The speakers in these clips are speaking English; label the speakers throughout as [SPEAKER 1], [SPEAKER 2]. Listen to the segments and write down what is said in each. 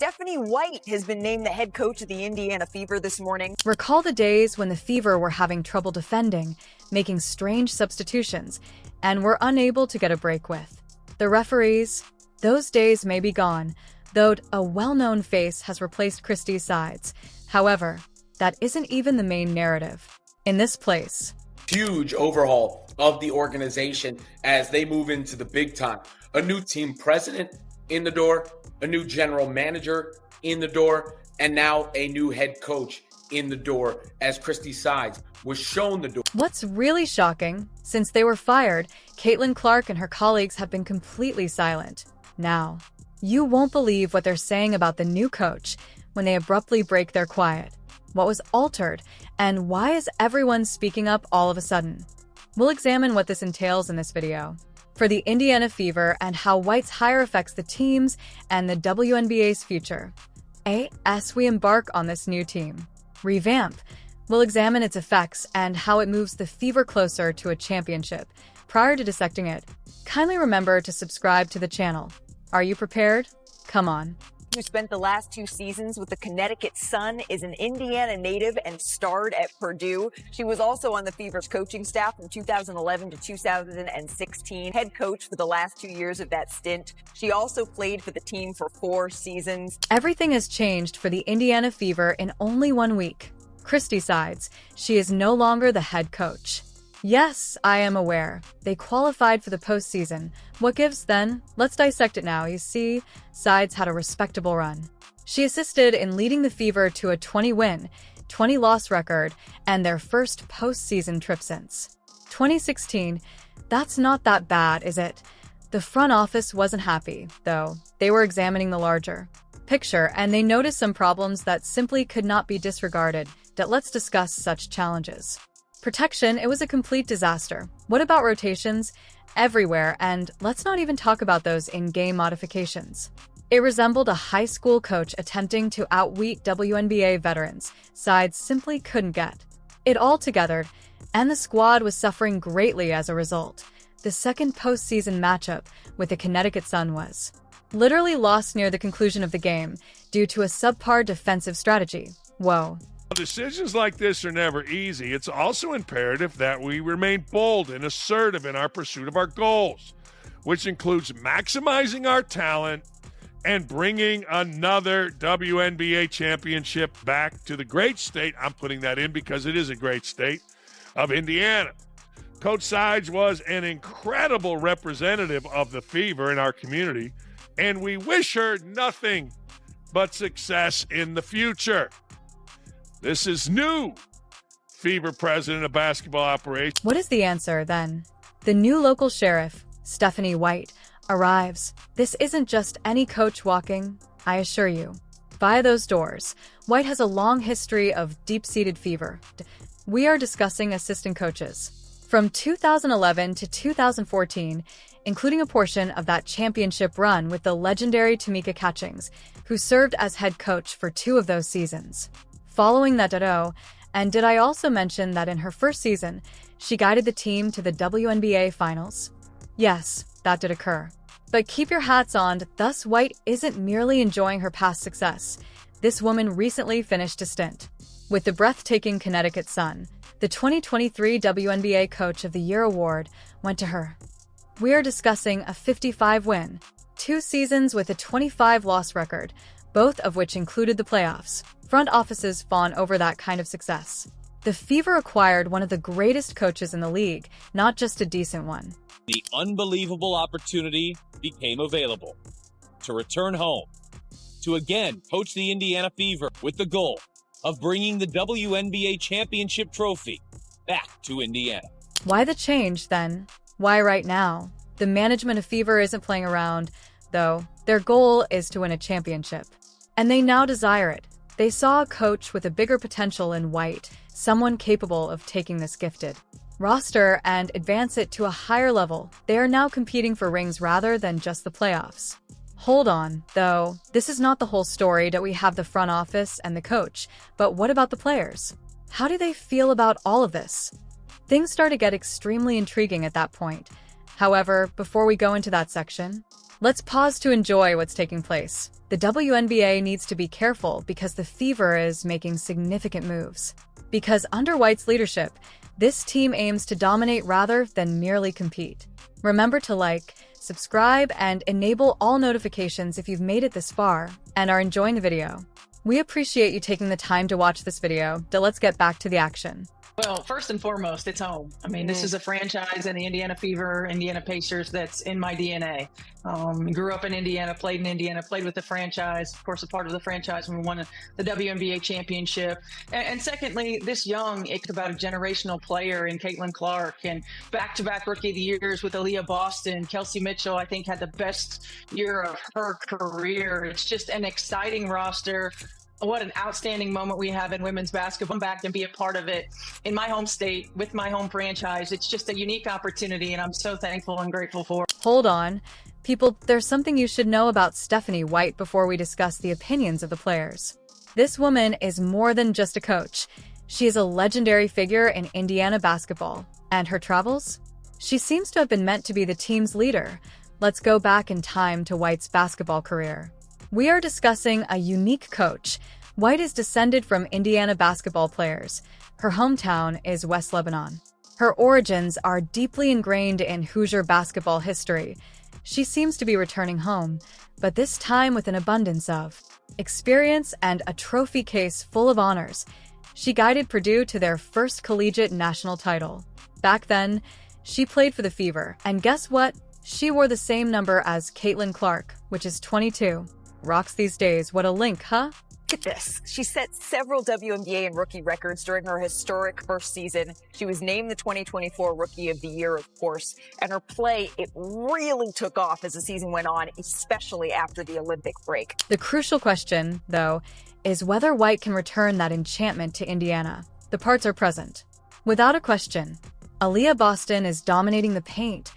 [SPEAKER 1] Stephanie White has been named the head coach of the Indiana Fever this morning.
[SPEAKER 2] Recall the days when the Fever were having trouble defending, making strange substitutions, and were unable to get a break with the referees. Those days may be gone, though a well-known face has replaced Christie's sides. However, that isn't even the main narrative. In this place,
[SPEAKER 3] huge overhaul of the organization as they move into the big time. A new team president in the door, a new general manager in the door, and now a new head coach in the door as Christie Sides was shown the door.
[SPEAKER 2] What's really shocking, since they were fired, Caitlin Clark and her colleagues have been completely silent. Now, you won't believe what they're saying about the new coach when they abruptly break their quiet. What was altered, and why is everyone speaking up all of a sudden? We'll examine what this entails in this video. For the Indiana Fever and how White's hire affects the teams and the WNBA's future. As we embark on this new team revamp, we'll examine its effects and how it moves the Fever closer to a championship. Prior to dissecting it, kindly remember to subscribe to the channel. Are you prepared? Come on.
[SPEAKER 1] Who spent the last 2 seasons with the Connecticut Sun, is an Indiana native and starred at Purdue. She was also on the Fever's coaching staff from 2011 to 2016, head coach for the last 2 years of that stint. She also played for the team for 4 seasons.
[SPEAKER 2] Everything has changed for the Indiana Fever in only 1 week. Christie Sides, she is no longer the head coach. Yes, I am aware. They qualified for the postseason. What gives then? Let's dissect it now. You see, Sides had a respectable run. She assisted in leading the Fever to a 20-win, 20-loss record and their first postseason trip since 2016. That's not that bad, is it? The front office wasn't happy, though. They were examining the larger picture and they noticed some problems that simply could not be disregarded. Let's discuss such challenges. Protection, it was a complete disaster. What about rotations? Everywhere, and let's not even talk about those in-game modifications. It resembled a high school coach attempting to outwit WNBA veterans. Sides simply couldn't get it all together, and the squad was suffering greatly as a result. The second postseason matchup with the Connecticut Sun was literally lost near the conclusion of the game due to a subpar defensive strategy. Whoa.
[SPEAKER 4] Decisions like this are never easy. It's also imperative that we remain bold and assertive in our pursuit of our goals, which includes maximizing our talent and bringing another WNBA championship back to the great state. I'm putting that in because it is a great state of Indiana. Coach Sides was an incredible representative of the Fever in our community, and we wish her nothing but success in the future. This is new Fever president of basketball operations.
[SPEAKER 2] What is the answer, then? The new local sheriff, Stephanie White, arrives. This isn't just any coach walking, I assure you. By those doors, White has a long history of deep-seated fever. We are discussing assistant coaches. From 2011 to 2014, including a portion of that championship run with the legendary Tamika Catchings, who served as head coach for 2 of those seasons. Following that, and did I also mention that in her first season, she guided the team to the WNBA finals? Yes, that did occur. But keep your hats on, thus White isn't merely enjoying her past success. This woman recently finished a stint with the breathtaking Connecticut Sun. The 2023 WNBA Coach of the Year award went to her. We are discussing a 55-win, 2 seasons with a 25-loss record, both of which included the playoffs. Front offices fawn over that kind of success. The Fever acquired one of the greatest coaches in the league, not just a decent one.
[SPEAKER 5] The unbelievable opportunity became available to return home, to again coach the Indiana Fever with the goal of bringing the WNBA championship trophy back to Indiana.
[SPEAKER 2] Why the change, then? Why right now? The management of Fever isn't playing around, though. Their goal is to win a championship. And they now desire it. They saw a coach with a bigger potential in White, someone capable of taking this gifted roster and advance it to a higher level. They are now competing for rings rather than just the playoffs. Hold on, though. This is not the whole story that we have the front office and the coach, but what about the players? How do they feel about all of this? Things start to get extremely intriguing at that point. However, before we go into that section, Let's pause to enjoy what's taking place. The WNBA needs to be careful because the Fever is making significant moves. Because under White's leadership, this team aims to dominate rather than merely compete. Remember to like, subscribe, and enable all notifications if you've made it this far and are enjoying the video. We appreciate you taking the time to watch this video, so let's get back to the action.
[SPEAKER 6] Well, first and foremost, it's home. I mean, this is a franchise in the Indiana Fever, Indiana Pacers that's in my DNA. Grew up in Indiana, played in Indiana, played with the franchise, of course, a part of the franchise when we won the WNBA championship. And secondly, this young, it's about a generational player in Caitlin Clark, and back-to-back Rookie of the Years with Aaliyah Boston. Kelsey Mitchell, I think, had the best year of her career. It's just an exciting roster. What an outstanding moment we have in women's basketball. Come back and be a part of it in my home state with my home franchise. It's just a unique opportunity, and I'm so thankful and grateful for it.
[SPEAKER 2] Hold on. People, there's something you should know about Stephanie White before we discuss the opinions of the players. This woman is more than just a coach. She is a legendary figure in Indiana basketball. And her travels? She seems to have been meant to be the team's leader. Let's go back in time to White's basketball career. We are discussing a unique coach. White is descended from Indiana basketball players. Her hometown is West Lebanon. Her origins are deeply ingrained in Hoosier basketball history. She seems to be returning home, but this time with an abundance of experience and a trophy case full of honors. She guided Purdue to their first collegiate national title. Back then, she played for the Fever, and guess what? She wore the same number as Caitlin Clark, which is 22. Rocks these days. What a link, huh?
[SPEAKER 1] Look at this. She set several WNBA and rookie records during her historic first season. She was named the 2024 Rookie of the Year, of course, and her play, it really took off as the season went on, especially after the Olympic break.
[SPEAKER 2] The crucial question, though, is whether White can return that enchantment to Indiana. The parts are present. Without a question, Aaliyah Boston is dominating the paint.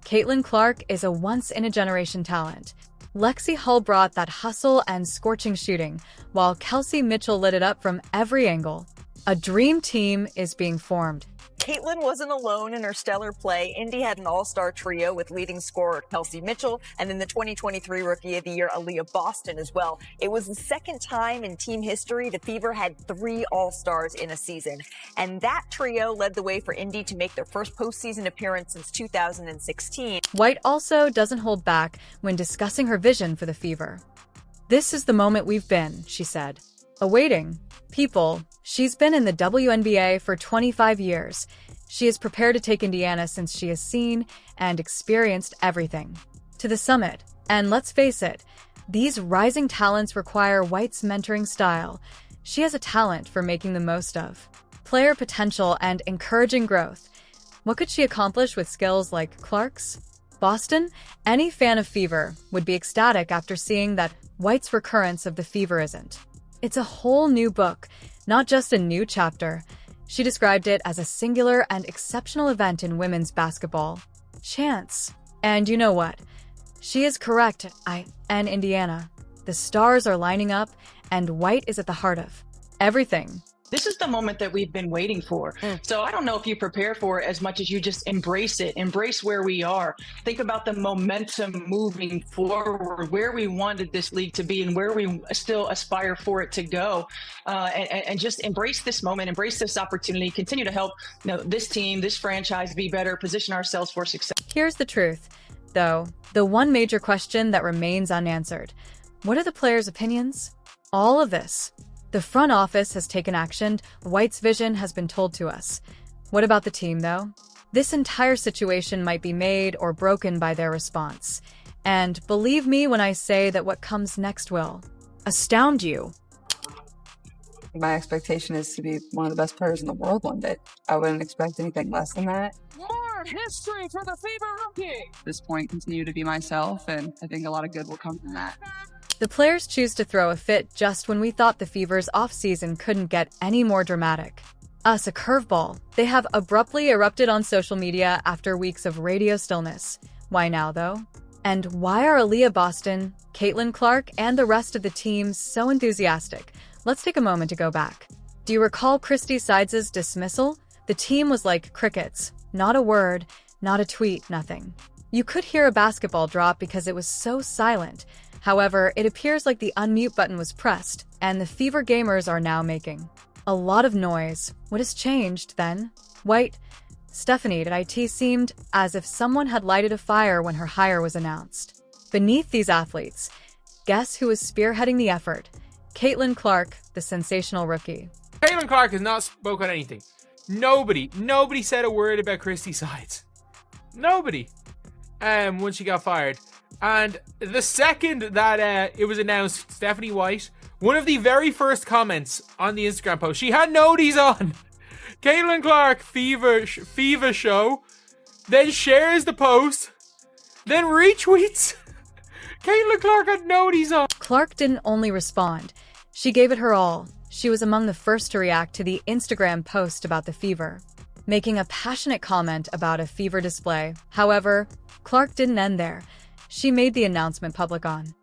[SPEAKER 2] Caitlin Clark is a once-in-a-generation talent. Lexi Hull brought that hustle and scorching shooting, while Kelsey Mitchell lit it up from every angle. A dream team is being formed.
[SPEAKER 1] Caitlin wasn't alone in her stellar play. Indy had an all-star trio with leading scorer Kelsey Mitchell and then the 2023 Rookie of the Year, Aaliyah Boston, as well. It was the second time in team history the Fever had 3 all-stars in a season. And that trio led the way for Indy to make their first postseason appearance since 2016.
[SPEAKER 2] White also doesn't hold back when discussing her vision for the Fever. "This is the moment we've been," she said, "awaiting." People, she's been in the WNBA for 25 years. She is prepared to take Indiana since she has seen and experienced everything. To the summit. And let's face it, these rising talents require White's mentoring style. She has a talent for making the most of player potential and encouraging growth. What could she accomplish with skills like Clark's? Boston? Any fan of Fever would be ecstatic after seeing that White's recurrence of the Fever isn't. It's a whole new book, not just a new chapter. She described it as a singular and exceptional event in women's basketball. Chance. And you know what? She is correct. And Indiana. The stars are lining up, and White is at the heart of everything.
[SPEAKER 6] This is the moment that we've been waiting for. So I don't know if you prepare for it as much as you just embrace it, embrace where we are. Think about the momentum moving forward, where we wanted this league to be and where we still aspire for it to go. And just embrace this moment, embrace this opportunity, continue to help this team, this franchise be better, position ourselves for success.
[SPEAKER 2] Here's the truth, though. The one major question that remains unanswered. What are the players' opinions? All of this. The front office has taken action. White's vision has been told to us. What about the team, though? This entire situation might be made or broken by their response. And believe me when I say that what comes next will astound you.
[SPEAKER 7] My expectation is to be one of the best players in the world one day. I wouldn't expect anything less than that.
[SPEAKER 8] More history for the Fever rookie.
[SPEAKER 7] At this point, continue to be myself, and I think a lot of good will come from that.
[SPEAKER 2] The players choose to throw a fit just when we thought the Fever's offseason couldn't get any more dramatic. A curveball. They have abruptly erupted on social media after weeks of radio stillness. Why now, though? And why are Aaliyah Boston, Caitlin Clark, and the rest of the team so enthusiastic? Let's take a moment to go back. Do you recall Christy Sides' dismissal? The team was like crickets. Not a word, not a tweet, nothing. You could hear a basketball drop because it was so silent. However, it appears like the unmute button was pressed, and the Fever gamers are now making a lot of noise. What has changed, then? White, Stephanie at IT seemed as if someone had lighted a fire when her hire was announced. Beneath these athletes, guess who is spearheading the effort? Caitlin Clark, the sensational rookie.
[SPEAKER 9] Caitlin Clark has not spoken anything. Nobody said a word about Christy Sides. Nobody. When she got fired. And the second that it was announced, Stephanie White, one of the very first comments on the Instagram post, she had noties on. Caitlin Clark Fever show, then shares the post, then retweets. Caitlin Clark had noties on.
[SPEAKER 2] Clark didn't only respond, she gave it her all. She was among the first to react to the Instagram post about the Fever, making a passionate comment about a Fever display. However, Clark didn't end there. She made the announcement public on